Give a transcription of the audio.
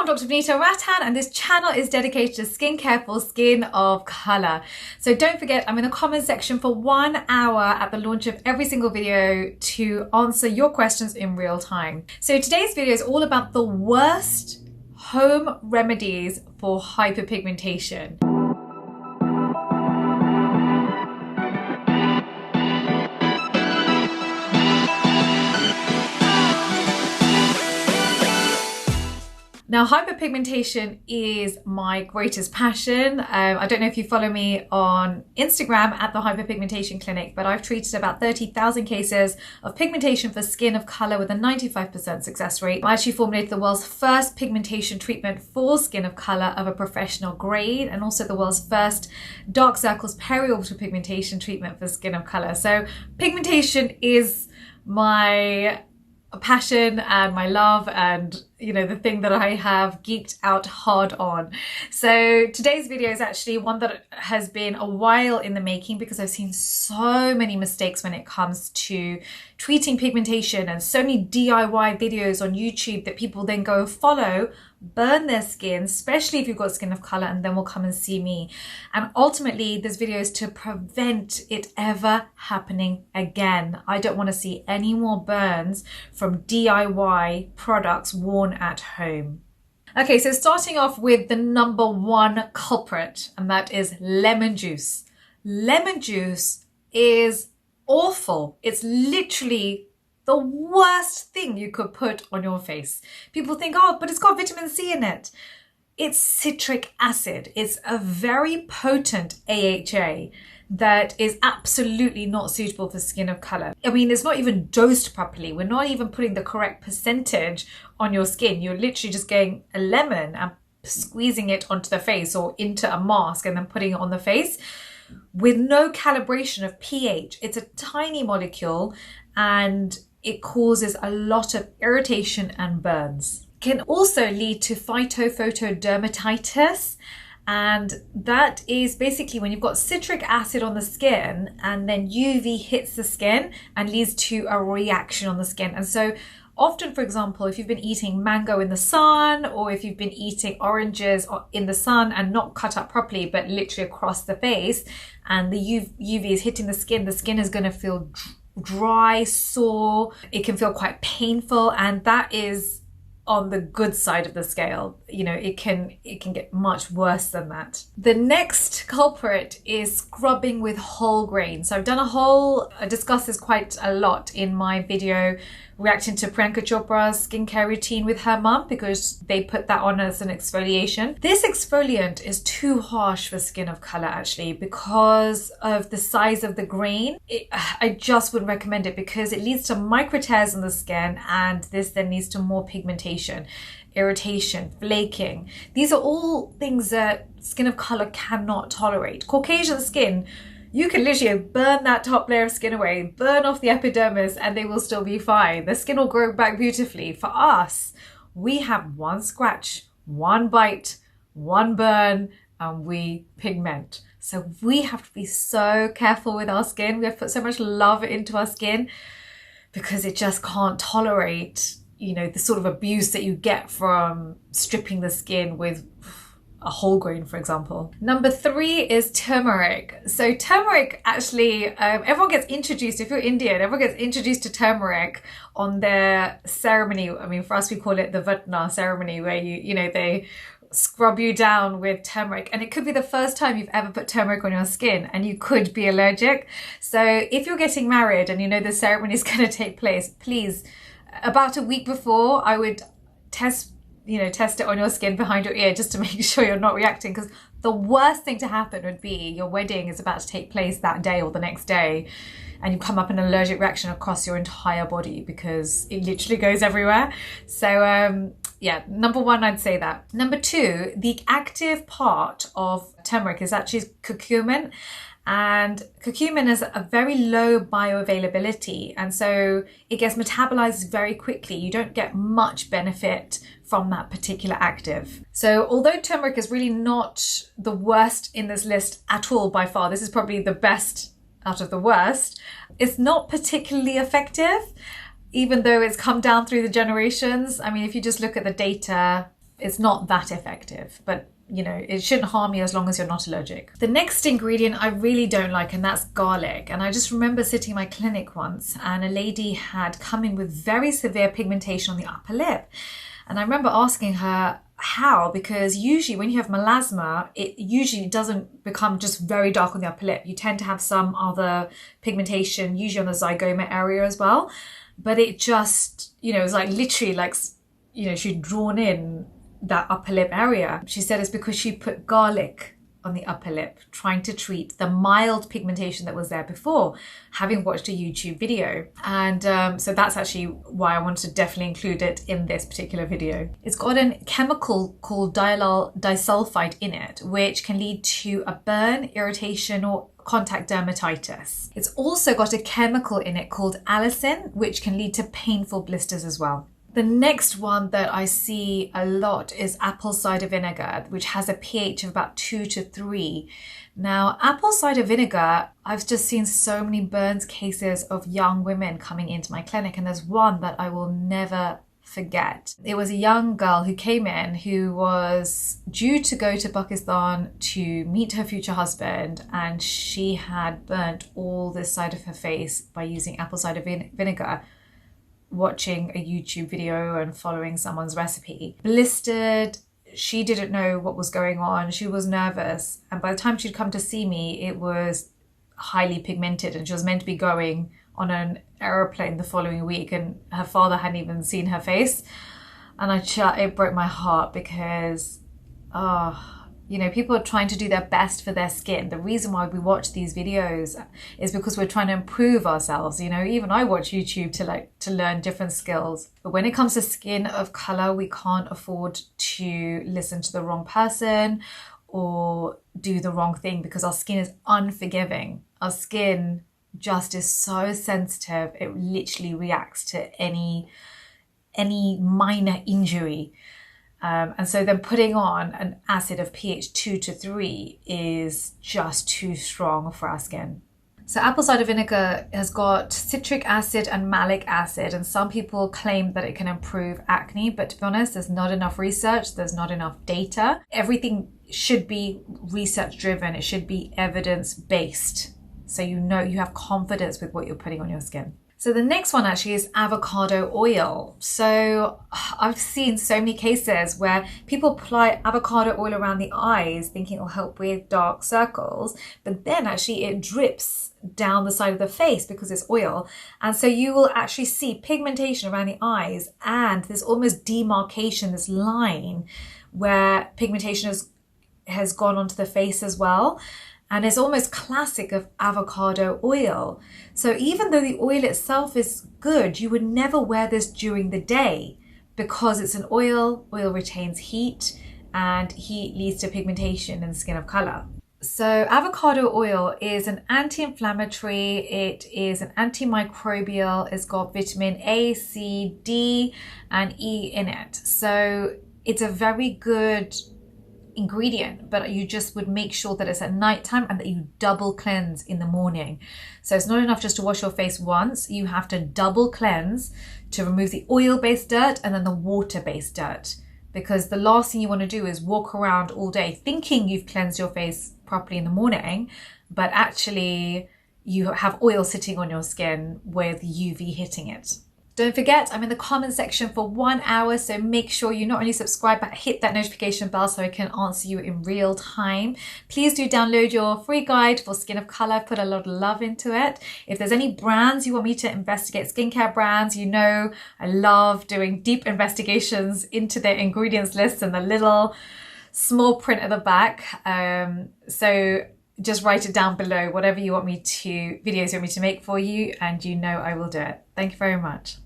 I'm Dr. Vanita Rattan and this channel is dedicated to skincare for skin of colour. So don't forget, I'm in the comment section for 1 hour at the launch of every single video to answer your questions in real time. So today's video is all about the worst home remedies for hyperpigmentation. Now, hyperpigmentation is my greatest passion. I don't know if you follow me on Instagram at the Hyperpigmentation Clinic, but I've treated about 30,000 cases of pigmentation for skin of color with a 95% success rate. I actually formulated the world's first pigmentation treatment for skin of color of a professional grade, and also the world's first dark circles peri-orbital pigmentation treatment for skin of color. So pigmentation is my passion and my love, and the thing that I have geeked out hard on. So today's video is actually one that has been a while in the making because I've seen so many mistakes when it comes to treating pigmentation, and so many DIY videos on YouTube that people then go follow, burn their skin, especially if you've got skin of color, and then will come and see me. And ultimately this video is to prevent it ever happening again. I don't want to see any more burns from DIY products worn at home. Okay, so starting off with the number one culprit, and that is lemon juice. Lemon juice is awful. It's literally the worst thing you could put on your face. People think, oh, but it's got vitamin C in it. It's citric acid. It's a very potent AHA that is absolutely not suitable for skin of color. I mean, it's not even dosed properly. We're not even putting the correct percentage on your skin. You're literally just getting a lemon and squeezing it onto the face or into a mask and then putting it on the face with no calibration of pH. It's a tiny molecule and it causes a lot of irritation and burns. It can also lead to phytophotodermatitis, and that is basically when you've got citric acid on the skin and then UV hits the skin and leads to a reaction on the skin. And so often, for example, if you've been eating mango in the sun, or if you've been eating oranges in the sun and not cut up properly but literally across the face, and the UV is hitting the skin is going to feel dry, sore. It can feel quite painful, and that is on the good side of the scale. It can get much worse than that. The next culprit is scrubbing with whole grain. So I discussed this quite a lot in my video reacting to Priyanka Chopra's skincare routine with her mum, because they put that on as an exfoliation. This exfoliant is too harsh for skin of color actually, because of the size of the grain. I just wouldn't recommend it because it leads to micro tears on the skin, and this then leads to more pigmentation, irritation, flaking. These are all things that skin of color cannot tolerate. Caucasian skin, you can literally burn that top layer of skin away, burn off the epidermis, and they will still be fine. The skin will grow back beautifully. For us, we have one scratch, one bite, one burn, and we pigment. So we have to be so careful with our skin. We have to put so much love into our skin because it just can't tolerate, the sort of abuse that you get from stripping the skin with a whole grain, for example. Number 3 is turmeric. So turmeric actually, everyone gets introduced, if you're Indian, everyone gets introduced to turmeric on their ceremony. I mean, for us, we call it the Vatna ceremony, where they scrub you down with turmeric, and it could be the first time you've ever put turmeric on your skin, and you could be allergic. So if you're getting married and the ceremony is going to take place, please, about a week before, I would test it on your skin behind your ear just to make sure you're not reacting, because the worst thing to happen would be your wedding is about to take place that day or the next day and you come up an allergic reaction across your entire body, because it literally goes everywhere. So yeah, number 1, I'd say that. Number 2, the active part of turmeric is actually curcumin. And curcumin has a very low bioavailability, and so it gets metabolized very quickly. You don't get much benefit from that particular active. So although turmeric is really not the worst in this list at all by far, this is probably the best out of the worst, it's not particularly effective, even though it's come down through the generations. I mean, if you just look at the data, it's not that effective, but you know, it shouldn't harm you as long as you're not allergic. The next ingredient I really don't like, and that's garlic. And I just remember sitting in my clinic once and a lady had come in with very severe pigmentation on the upper lip. And I remember asking her how, because usually when you have melasma, it usually doesn't become just very dark on the upper lip. You tend to have some other pigmentation, usually on the zygoma area as well. But it just, you know, it was like literally like, you know, she'd drawn in that upper lip area. She said it's because she put garlic on the upper lip, trying to treat the mild pigmentation that was there before, having watched a YouTube video. And so that's actually why I wanted to definitely include it in this particular video. It's got a chemical called disulfide in it, which can lead to a burn, irritation, or contact dermatitis. It's also got a chemical in it called allicin, which can lead to painful blisters as well. The next one that I see a lot is apple cider vinegar, which has a pH of about 2 to 3. Now, apple cider vinegar, I've just seen so many burns cases of young women coming into my clinic, and there's one that I will never forget. It was a young girl who came in who was due to go to Pakistan to meet her future husband, and she had burnt all this side of her face by using apple cider vinegar, watching a YouTube video and following someone's recipe. Blistered, she didn't know what was going on, she was nervous, and by the time she'd come to see me, it was highly pigmented, and she was meant to be going on an aeroplane the following week, and her father hadn't even seen her face. And it broke my heart because, you know, people are trying to do their best for their skin. The reason why we watch these videos is because we're trying to improve ourselves. You know, even I watch YouTube to learn different skills. But when it comes to skin of color, we can't afford to listen to the wrong person or do the wrong thing, because our skin is unforgiving. Our skin just is so sensitive. It literally reacts to any minor injury. And so then putting on an acid of pH 2 to 3 is just too strong for our skin. So apple cider vinegar has got citric acid and malic acid, and some people claim that it can improve acne, but to be honest, there's not enough research, there's not enough data. Everything should be research driven, it should be evidence based, so you know you have confidence with what you're putting on your skin. So the next one actually is avocado oil. So I've seen so many cases where people apply avocado oil around the eyes thinking it'll help with dark circles, but then actually it drips down the side of the face because it's oil. And so you will actually see pigmentation around the eyes, and there's almost demarcation, this line where pigmentation has gone onto the face as well. And it's almost classic of avocado oil. So even though the oil itself is good, you would never wear this during the day because it's an oil. Oil retains heat, and heat leads to pigmentation in skin of color. So avocado oil is an anti-inflammatory, it is an antimicrobial, it's got vitamin A, C, D, and E in it. So it's a very good ingredient, but you just would make sure that it's at nighttime and that you double cleanse in the morning. So it's not enough just to wash your face once, you have to double cleanse to remove the oil-based dirt and then the water-based dirt, because the last thing you want to do is walk around all day thinking you've cleansed your face properly in the morning, but actually you have oil sitting on your skin with UV hitting it. Don't forget, I'm in the comment section for 1 hour, so make sure you not only subscribe, but hit that notification bell so I can answer you in real time. Please do download your free guide for skin of color. I've put a lot of love into it. If there's any brands you want me to investigate, skincare brands, you know I love doing deep investigations into their ingredients lists and the little small print at the back. So just write it down below, whatever you want me to, videos you want me to make for you, and you know I will do it. Thank you very much.